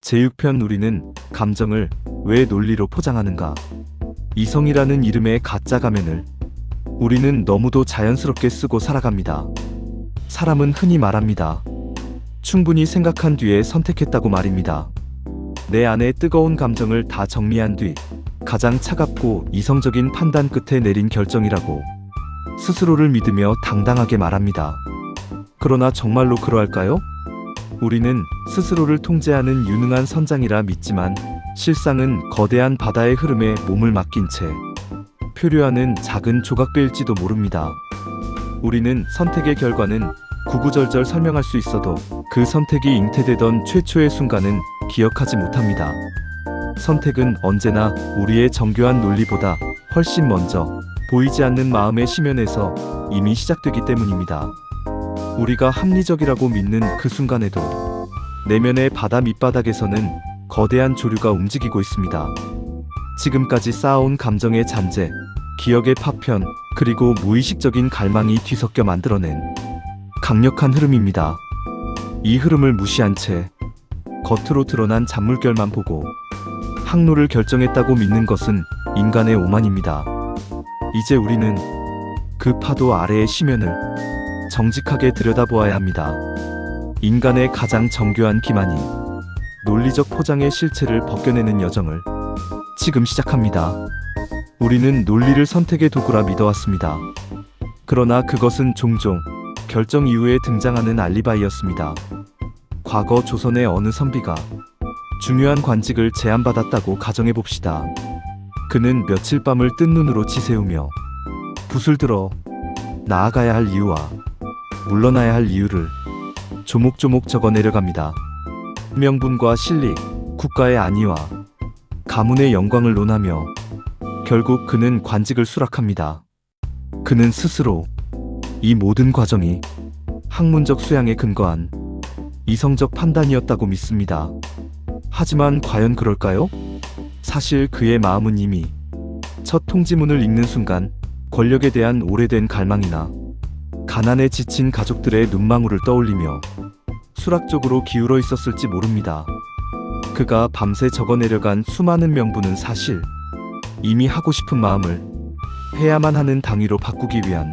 제6편 우리는 감정을 왜 논리로 포장하는가? 이성이라는 이름의 가짜 가면을 우리는 너무도 자연스럽게 쓰고 살아갑니다. 사람은 흔히 말합니다. 충분히 생각한 뒤에 선택했다고 말입니다. 내 안의 뜨거운 감정을 다 정리한 뒤 가장 차갑고 이성적인 판단 끝에 내린 결정이라고 스스로를 믿으며 당당하게 말합니다. 그러나 정말로 그러할까요? 우리는 스스로를 통제하는 유능한 선장이라 믿지만 실상은 거대한 바다의 흐름에 몸을 맡긴 채 표류하는 작은 조각배일지도 모릅니다. 우리는 선택의 결과는 구구절절 설명할 수 있어도 그 선택이 잉태되던 최초의 순간은 기억하지 못합니다. 선택은 언제나 우리의 정교한 논리보다 훨씬 먼저 보이지 않는 마음의 심연에서 이미 시작되기 때문입니다. 우리가 합리적이라고 믿는 그 순간에도 내면의 바다 밑바닥에서는 거대한 조류가 움직이고 있습니다. 지금까지 쌓아온 감정의 잔재, 기억의 파편, 그리고 무의식적인 갈망이 뒤섞여 만들어낸 강력한 흐름입니다. 이 흐름을 무시한 채 겉으로 드러난 잔물결만 보고 항로를 결정했다고 믿는 것은 인간의 오만입니다. 이제 우리는 그 파도 아래의 심연을 정직하게 들여다보아야 합니다. 인간의 가장 정교한 기만이 논리적 포장의 실체를 벗겨내는 여정을 지금 시작합니다. 우리는 논리를 선택의 도구라 믿어왔습니다. 그러나 그것은 종종 결정 이후에 등장하는 알리바이였습니다. 과거 조선의 어느 선비가 중요한 관직을 제안받았다고 가정해봅시다. 그는 며칠 밤을 뜬 눈으로 지새우며 붓을 들어 나아가야 할 이유와 물러나야 할 이유를 조목조목 적어 내려갑니다. 명분과 실리, 국가의 안위와 가문의 영광을 논하며 결국 그는 관직을 수락합니다. 그는 스스로 이 모든 과정이 학문적 수양에 근거한 이성적 판단이었다고 믿습니다. 하지만 과연 그럴까요? 사실 그의 마음은 이미 첫 통지문을 읽는 순간 권력에 대한 오래된 갈망이나 가난에 지친 가족들의 눈망울을 떠올리며 수락적으로 기울어 있었을지 모릅니다. 그가 밤새 적어내려간 수많은 명분은 사실 이미 하고 싶은 마음을 해야만 하는 당위로 바꾸기 위한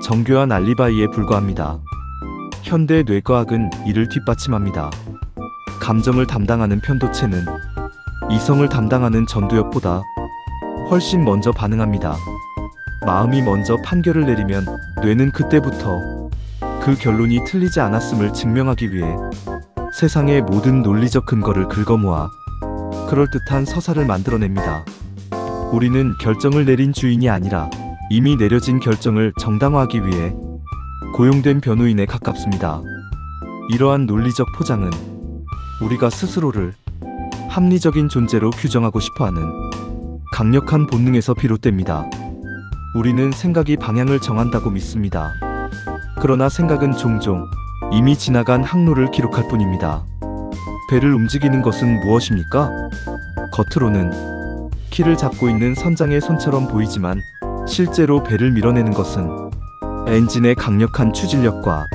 정교한 알리바이에 불과합니다. 현대 뇌과학은 이를 뒷받침합니다. 감정을 담당하는 편도체는 이성을 담당하는 전두엽보다 훨씬 먼저 반응합니다. 마음이 먼저 판결을 내리면 뇌는 그때부터 그 결론이 틀리지 않았음을 증명하기 위해 세상의 모든 논리적 근거를 긁어모아 그럴듯한 서사를 만들어냅니다. 우리는 결정을 내린 주인이 아니라 이미 내려진 결정을 정당화하기 위해 고용된 변호인에 가깝습니다. 이러한 논리적 포장은 우리가 스스로를 합리적인 존재로 규정하고 싶어하는 강력한 본능에서 비롯됩니다. 우리는 생각이 방향을 정한다고 믿습니다. 그러나 생각은 종종 이미 지나간 항로를 기록할 뿐입니다. 배를 움직이는 것은 무엇입니까? 겉으로는 키를 잡고 있는 선장의 손처럼 보이지만 실제로 배를 밀어내는 것은 엔진의 강력한 추진력과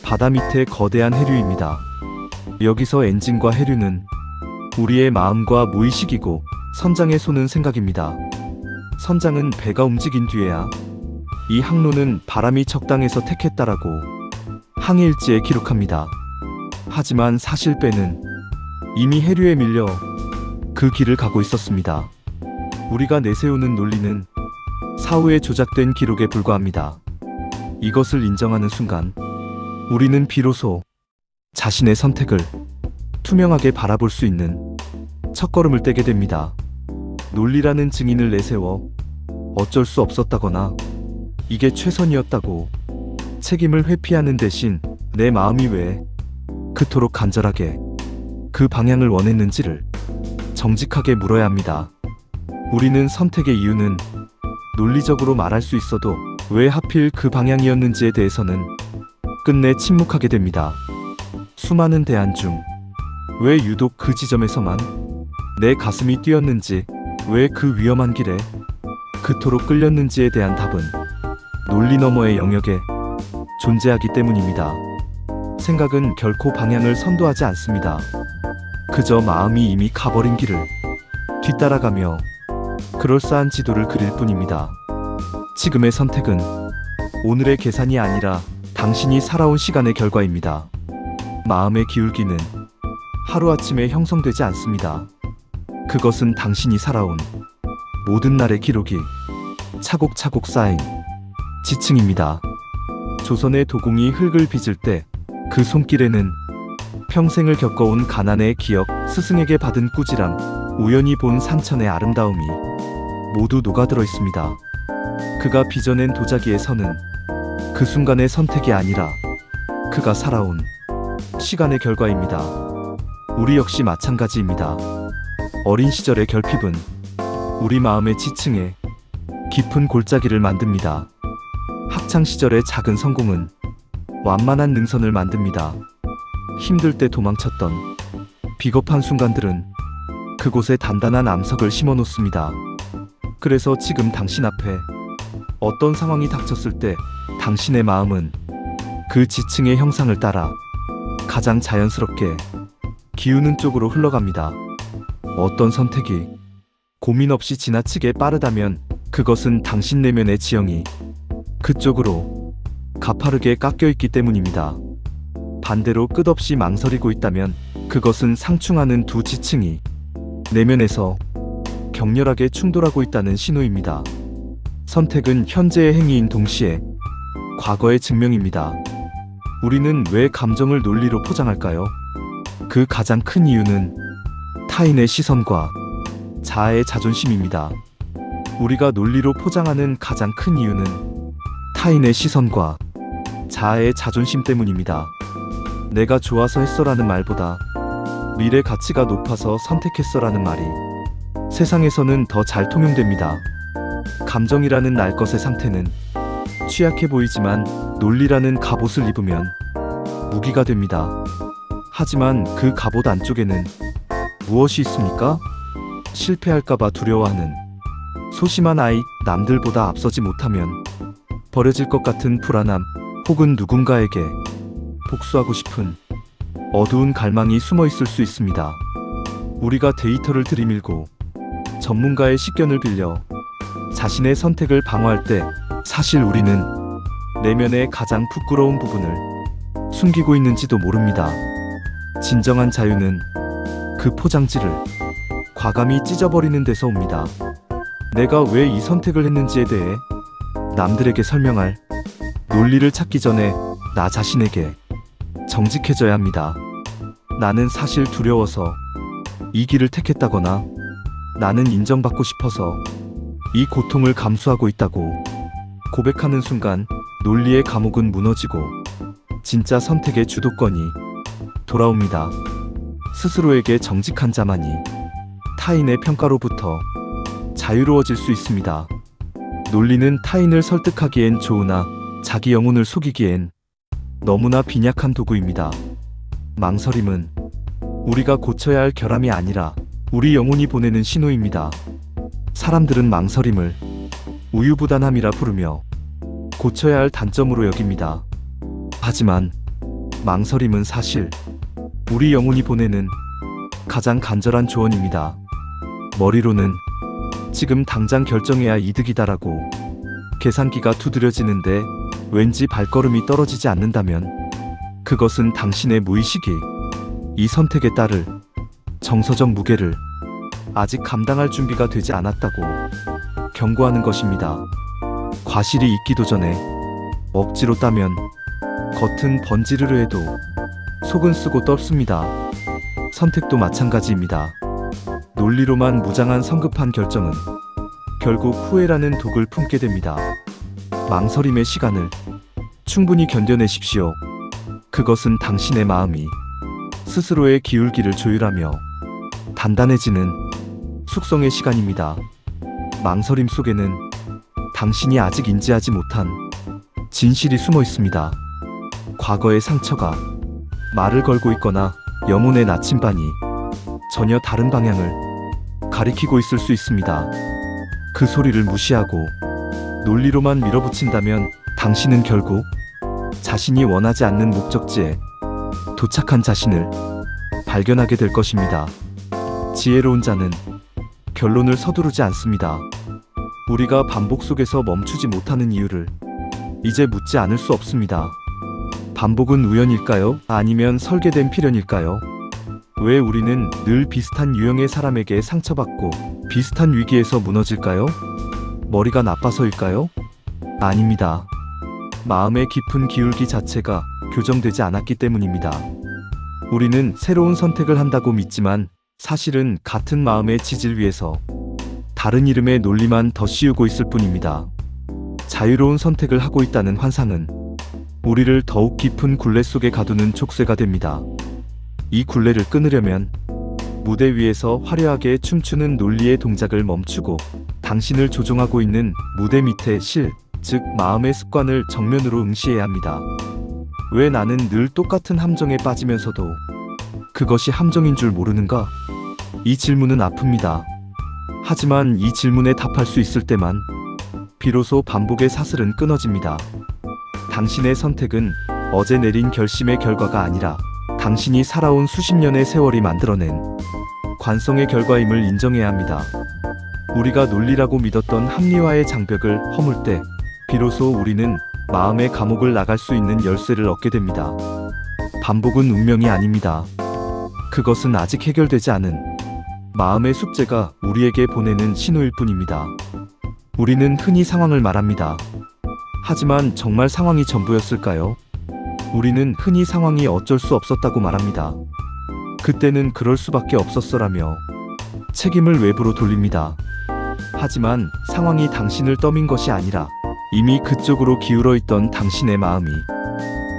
바다 밑의 거대한 해류입니다. 여기서 엔진과 해류는 우리의 마음과 무의식이고 선장의 손은 생각입니다. 선장은 배가 움직인 뒤에야 이 항로는 바람이 적당해서 택했다라고 항해일지에 기록합니다. 하지만 사실 배는 이미 해류에 밀려 그 길을 가고 있었습니다. 우리가 내세우는 논리는 사후에 조작된 기록에 불과합니다. 이것을 인정하는 순간 우리는 비로소 자신의 선택을 투명하게 바라볼 수 있는 첫걸음을 떼게 됩니다. 논리라는 증인을 내세워 어쩔 수 없었다거나 이게 최선이었다고 책임을 회피하는 대신 내 마음이 왜 그토록 간절하게 그 방향을 원했는지를 정직하게 물어야 합니다. 우리는 선택의 이유는 논리적으로 말할 수 있어도 왜 하필 그 방향이었는지에 대해서는 끝내 침묵하게 됩니다. 수많은 대안 중 왜 유독 그 지점에서만 내 가슴이 뛰었는지, 왜 그 위험한 길에 그토록 끌렸는지에 대한 답은 논리 너머의 영역에 존재하기 때문입니다. 생각은 결코 방향을 선도하지 않습니다. 그저 마음이 이미 가버린 길을 뒤따라가며 그럴싸한 지도를 그릴 뿐입니다. 지금의 선택은 오늘의 계산이 아니라 당신이 살아온 시간의 결과입니다. 마음의 기울기는 하루아침에 형성되지 않습니다. 그것은 당신이 살아온 모든 날의 기록이 차곡차곡 쌓인 지층입니다. 조선의 도공이 흙을 빚을 때 그 손길에는 평생을 겪어온 가난의 기억, 스승에게 받은 꾸지람, 우연히 본 산천의 아름다움이 모두 녹아들어 있습니다. 그가 빚어낸 도자기에서는 그 순간의 선택이 아니라 그가 살아온 시간의 결과입니다. 우리 역시 마찬가지입니다. 어린 시절의 결핍은 우리 마음의 지층에 깊은 골짜기를 만듭니다. 학창 시절의 작은 성공은 완만한 능선을 만듭니다. 힘들 때 도망쳤던 비겁한 순간들은 그곳에 단단한 암석을 심어 놓습니다. 그래서 지금 당신 앞에 어떤 상황이 닥쳤을 때 당신의 마음은 그 지층의 형상을 따라 가장 자연스럽게 기우는 쪽으로 흘러갑니다. 어떤 선택이 고민 없이 지나치게 빠르다면 그것은 당신 내면의 지형이 그쪽으로 가파르게 깎여 있기 때문입니다. 반대로 끝없이 망설이고 있다면 그것은 상충하는 두 지층이 내면에서 격렬하게 충돌하고 있다는 신호입니다. 선택은 현재의 행위인 동시에 과거의 증명입니다. 우리는 왜 감정을 논리로 포장할까요? 그 가장 큰 이유는 타인의 시선과 자아의 자존심입니다. 우리가 논리로 포장하는 가장 큰 이유는 타인의 시선과 자아의 자존심 때문입니다. 내가 좋아서 했어라는 말보다 미래 가치가 높아서 선택했어라는 말이 세상에서는 더 잘 통용됩니다. 감정이라는 날 것의 상태는 취약해 보이지만 논리라는 갑옷을 입으면 무기가 됩니다. 하지만 그 갑옷 안쪽에는 무엇이 있습니까? 실패할까봐 두려워하는 소심한 아이, 남들보다 앞서지 못하면 버려질 것 같은 불안함, 혹은 누군가에게 복수하고 싶은 어두운 갈망이 숨어 있을 수 있습니다. 우리가 데이터를 들이밀고 전문가의 식견을 빌려 자신의 선택을 방어할 때 사실 우리는 내면의 가장 부끄러운 부분을 숨기고 있는지도 모릅니다. 진정한 자유는 그 포장지를 과감히 찢어버리는 데서 옵니다. 내가 왜 이 선택을 했는지에 대해 남들에게 설명할 논리를 찾기 전에 나 자신에게 정직해져야 합니다. 나는 사실 두려워서 이 길을 택했다거나 나는 인정받고 싶어서 이 고통을 감수하고 있다고 고백하는 순간 논리의 감옥은 무너지고 진짜 선택의 주도권이 돌아옵니다. 스스로에게 정직한 자만이 타인의 평가로부터 자유로워질 수 있습니다. 논리는 타인을 설득하기엔 좋으나 자기 영혼을 속이기엔 너무나 빈약한 도구입니다. 망설임은 우리가 고쳐야 할 결함이 아니라 우리 영혼이 보내는 신호입니다. 사람들은 망설임을 우유부단함이라 부르며 고쳐야 할 단점으로 여깁니다. 하지만 망설임은 사실 우리 영혼이 보내는 가장 간절한 조언입니다. 머리로는 지금 당장 결정해야 이득이다라고 계산기가 두드려지는데 왠지 발걸음이 떨어지지 않는다면 그것은 당신의 무의식이 이 선택에 따를 정서적 무게를 아직 감당할 준비가 되지 않았다고 경고하는 것입니다. 과실이 있기도 전에 억지로 따면 겉은 번지르르 해도 속은 쓰고 떫습니다. 선택도 마찬가지입니다. 논리로만 무장한 성급한 결정은 결국 후회라는 독을 품게 됩니다. 망설임의 시간을 충분히 견뎌내십시오. 그것은 당신의 마음이 스스로의 기울기를 조율하며 단단해지는 숙성의 시간입니다. 망설임 속에는 당신이 아직 인지하지 못한 진실이 숨어 있습니다. 과거의 상처가 말을 걸고 있거나 영혼의 나침반이 전혀 다른 방향을 가리키고 있을 수 있습니다. 그 소리를 무시하고 논리로만 밀어붙인다면 당신은 결국 자신이 원하지 않는 목적지에 도착한 자신을 발견하게 될 것입니다. 지혜로운 자는 결론을 서두르지 않습니다. 우리가 반복 속에서 멈추지 못하는 이유를 이제 묻지 않을 수 없습니다. 반복은 우연일까요? 아니면 설계된 필연일까요? 왜 우리는 늘 비슷한 유형의 사람에게 상처받고 비슷한 위기에서 무너질까요? 머리가 나빠서일까요? 아닙니다. 마음의 깊은 기울기 자체가 교정되지 않았기 때문입니다. 우리는 새로운 선택을 한다고 믿지만 사실은 같은 마음의 지질 위에서 다른 이름의 논리만 더 씌우고 있을 뿐입니다. 자유로운 선택을 하고 있다는 환상은 우리를 더욱 깊은 굴레 속에 가두는 촉새가 됩니다. 이 굴레를 끊으려면 무대 위에서 화려하게 춤추는 논리의 동작을 멈추고 당신을 조종하고 있는 무대 밑의 실, 즉 마음의 습관을 정면으로 응시해야 합니다. 왜 나는 늘 똑같은 함정에 빠지면서도 그것이 함정인 줄 모르는가? 이 질문은 아픕니다. 하지만 이 질문에 답할 수 있을 때만 비로소 반복의 사슬은 끊어집니다. 당신의 선택은 어제 내린 결심의 결과가 아니라 당신이 살아온 수십 년의 세월이 만들어낸 관성의 결과임을 인정해야 합니다. 우리가 논리라고 믿었던 합리화의 장벽을 허물 때 비로소 우리는 마음의 감옥을 나갈 수 있는 열쇠를 얻게 됩니다. 반복은 운명이 아닙니다. 그것은 아직 해결되지 않은 마음의 숙제가 우리에게 보내는 신호일 뿐입니다. 우리는 흔히 상황을 말합니다. 하지만 정말 상황이 전부였을까요? 우리는 흔히 상황이 어쩔 수 없었다고 말합니다. 그때는 그럴 수밖에 없었어라며 책임을 외부로 돌립니다. 하지만 상황이 당신을 떠민 것이 아니라 이미 그쪽으로 기울어 있던 당신의 마음이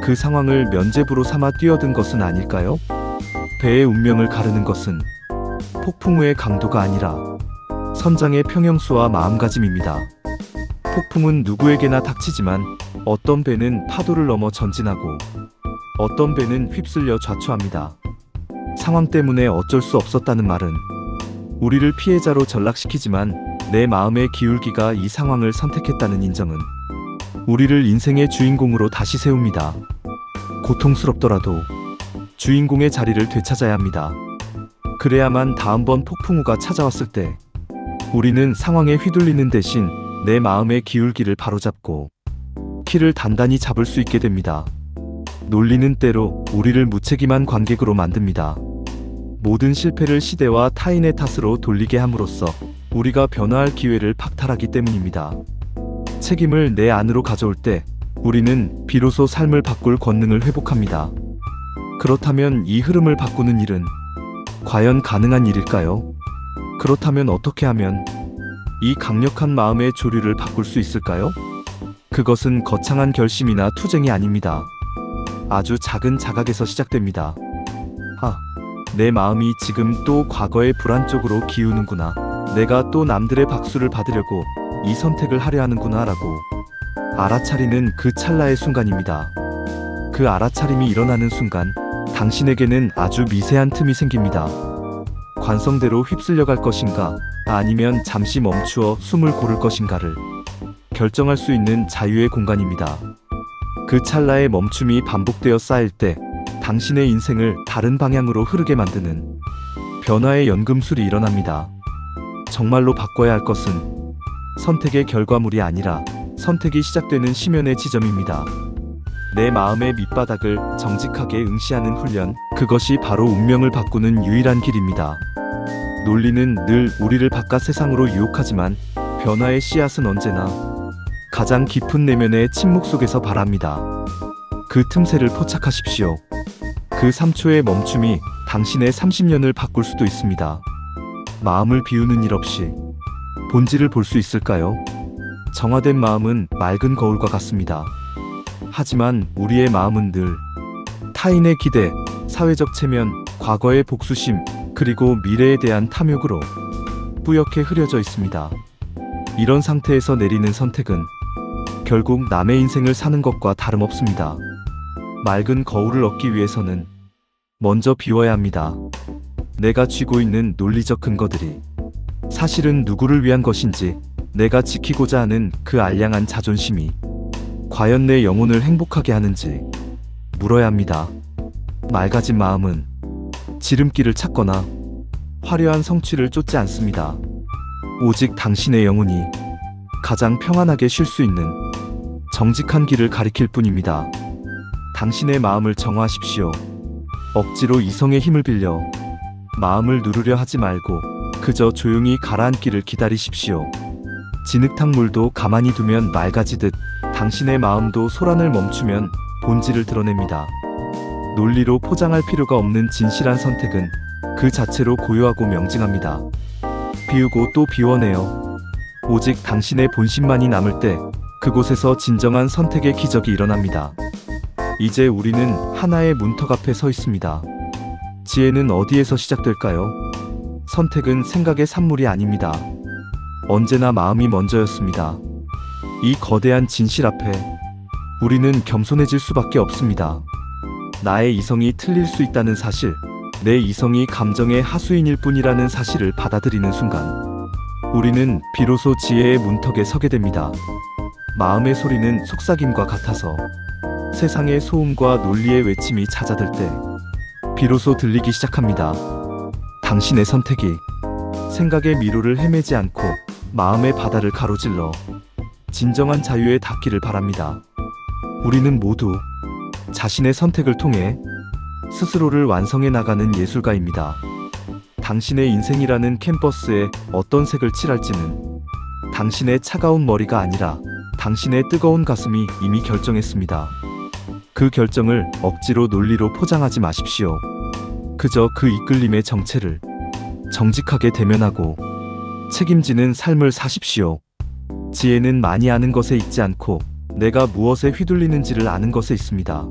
그 상황을 면죄부로 삼아 뛰어든 것은 아닐까요? 배의 운명을 가르는 것은 폭풍우의 강도가 아니라 선장의 평형수와 마음가짐입니다. 폭풍은 누구에게나 닥치지만 어떤 배는 파도를 넘어 전진하고 어떤 배는 휩쓸려 좌초합니다. 상황 때문에 어쩔 수 없었다는 말은 우리를 피해자로 전락시키지만 내 마음의 기울기가 이 상황을 선택했다는 인정은 우리를 인생의 주인공으로 다시 세웁니다. 고통스럽더라도 주인공의 자리를 되찾아야 합니다. 그래야만 다음번 폭풍우가 찾아왔을 때 우리는 상황에 휘둘리는 대신 내 마음의 기울기를 바로잡고 키를 단단히 잡을 수 있게 됩니다. 논리는 때로 우리를 무책임한 관객으로 만듭니다. 모든 실패를 시대와 타인의 탓으로 돌리게 함으로써 우리가 변화할 기회를 박탈하기 때문입니다. 책임을 내 안으로 가져올 때 우리는 비로소 삶을 바꿀 권능을 회복합니다. 그렇다면 이 흐름을 바꾸는 일은 과연 가능한 일일까요? 그렇다면 어떻게 하면 이 강력한 마음의 조류를 바꿀 수 있을까요? 그것은 거창한 결심이나 투쟁이 아닙니다. 아주 작은 자각에서 시작됩니다. 내 마음이 지금 또 과거의 불안 쪽으로 기우는구나. 내가 또 남들의 박수를 받으려고 이 선택을 하려 하는구나 라고 알아차리는 그 찰나의 순간입니다. 그 알아차림이 일어나는 순간 당신에게는 아주 미세한 틈이 생깁니다. 관성대로 휩쓸려 갈 것인가 아니면 잠시 멈추어 숨을 고를 것인가를 결정할 수 있는 자유의 공간입니다. 그 찰나의 멈춤이 반복되어 쌓일 때 당신의 인생을 다른 방향으로 흐르게 만드는 변화의 연금술이 일어납니다. 정말로 바꿔야 할 것은 선택의 결과물이 아니라 선택이 시작되는 시면의 지점입니다. 내 마음의 밑바닥을 정직하게 응시하는 훈련, 그것이 바로 운명을 바꾸는 유일한 길입니다. 논리는 늘 우리를 바깥 세상으로 유혹하지만 변화의 씨앗은 언제나 가장 깊은 내면의 침묵 속에서 발합니다. 그 틈새를 포착하십시오. 그 3초의 멈춤이 당신의 30년을 바꿀 수도 있습니다. 마음을 비우는 일 없이 본질을 볼 수 있을까요? 정화된 마음은 맑은 거울과 같습니다. 하지만 우리의 마음은 늘 타인의 기대, 사회적 체면, 과거의 복수심, 그리고 미래에 대한 탐욕으로 뿌옇게 흐려져 있습니다. 이런 상태에서 내리는 선택은 결국 남의 인생을 사는 것과 다름없습니다. 맑은 거울을 얻기 위해서는 먼저 비워야 합니다. 내가 쥐고 있는 논리적 근거들이 사실은 누구를 위한 것인지, 내가 지키고자 하는 그 알량한 자존심이 과연 내 영혼을 행복하게 하는지 물어야 합니다. 맑아진 마음은 지름길을 찾거나 화려한 성취를 쫓지 않습니다. 오직 당신의 영혼이 가장 평안하게 쉴 수 있는 정직한 길을 가리킬 뿐입니다. 당신의 마음을 정화하십시오. 억지로 이성의 힘을 빌려 마음을 누르려 하지 말고 그저 조용히 가라앉기를 기다리십시오. 진흙탕 물도 가만히 두면 맑아지듯 당신의 마음도 소란을 멈추면 본질을 드러냅니다. 논리로 포장할 필요가 없는 진실한 선택은 그 자체로 고요하고 명징합니다. 비우고 또 비워내요. 오직 당신의 본심만이 남을 때 그곳에서 진정한 선택의 기적이 일어납니다. 이제 우리는 하나의 문턱 앞에 서 있습니다. 지혜는 어디에서 시작될까요? 선택은 생각의 산물이 아닙니다. 언제나 마음이 먼저였습니다. 이 거대한 진실 앞에 우리는 겸손해질 수밖에 없습니다. 나의 이성이 틀릴 수 있다는 사실, 내 이성이 감정의 하수인일 뿐이라는 사실을 받아들이는 순간 우리는 비로소 지혜의 문턱에 서게 됩니다. 마음의 소리는 속삭임과 같아서 세상의 소음과 논리의 외침이 잦아들 때 비로소 들리기 시작합니다. 당신의 선택이 생각의 미로를 헤매지 않고 마음의 바다를 가로질러 진정한 자유에 닿기를 바랍니다. 우리는 모두 자신의 선택을 통해 스스로를 완성해 나가는 예술가입니다. 당신의 인생이라는 캔버스에 어떤 색을 칠할지는 당신의 차가운 머리가 아니라 당신의 뜨거운 가슴이 이미 결정했습니다. 그 결정을 억지로 논리로 포장하지 마십시오. 그저 그 이끌림의 정체를 정직하게 대면하고 책임지는 삶을 사십시오. 지혜는 많이 아는 것에 있지 않고 내가 무엇에 휘둘리는지를 아는 것에 있습니다.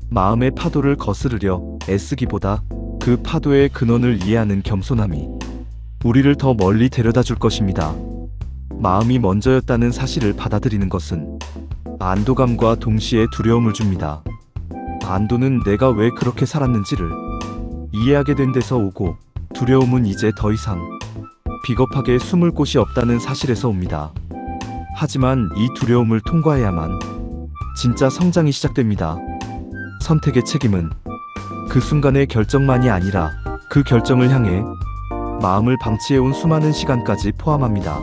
마음의 파도를 거스르려 애쓰기보다 그 파도의 근원을 이해하는 겸손함이 우리를 더 멀리 데려다 줄 것입니다. 마음이 먼저였다는 사실을 받아들이는 것은 안도감과 동시에 두려움을 줍니다. 안도는 내가 왜 그렇게 살았는지를 이해하게 된 데서 오고, 두려움은 이제 더 이상 비겁하게 숨을 곳이 없다는 사실에서 옵니다. 하지만 이 두려움을 통과해야만 진짜 성장이 시작됩니다. 선택의 책임은 그 순간의 결정만이 아니라 그 결정을 향해 마음을 방치해온 수많은 시간까지 포함합니다.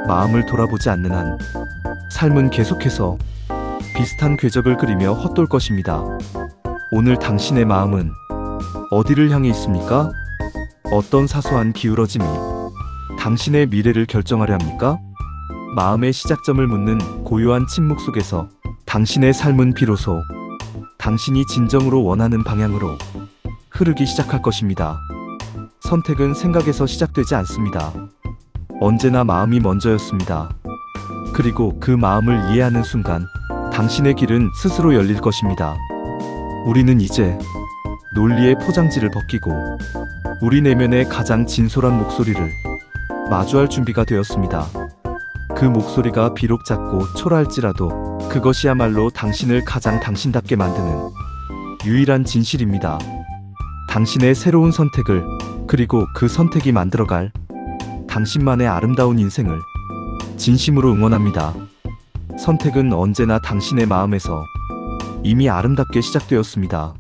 마음을 돌아보지 않는 한 삶은 계속해서 비슷한 궤적을 그리며 헛돌 것입니다. 오늘 당신의 마음은 어디를 향해 있습니까? 어떤 사소한 기울어짐이 당신의 미래를 결정하려 합니까? 마음의 시작점을 묻는 고요한 침묵 속에서 당신의 삶은 비로소 당신이 진정으로 원하는 방향으로 흐르기 시작할 것입니다. 선택은 생각에서 시작되지 않습니다. 언제나 마음이 먼저였습니다. 그리고 그 마음을 이해하는 순간 당신의 길은 스스로 열릴 것입니다. 우리는 이제 논리의 포장지를 벗기고 우리 내면의 가장 진솔한 목소리를 마주할 준비가 되었습니다. 그 목소리가 비록 작고 초라할지라도 그것이야말로 당신을 가장 당신답게 만드는 유일한 진실입니다. 당신의 새로운 선택을, 그리고 그 선택이 만들어갈 당신만의 아름다운 인생을 진심으로 응원합니다. 선택은 언제나 당신의 마음에서 이미 아름답게 시작되었습니다.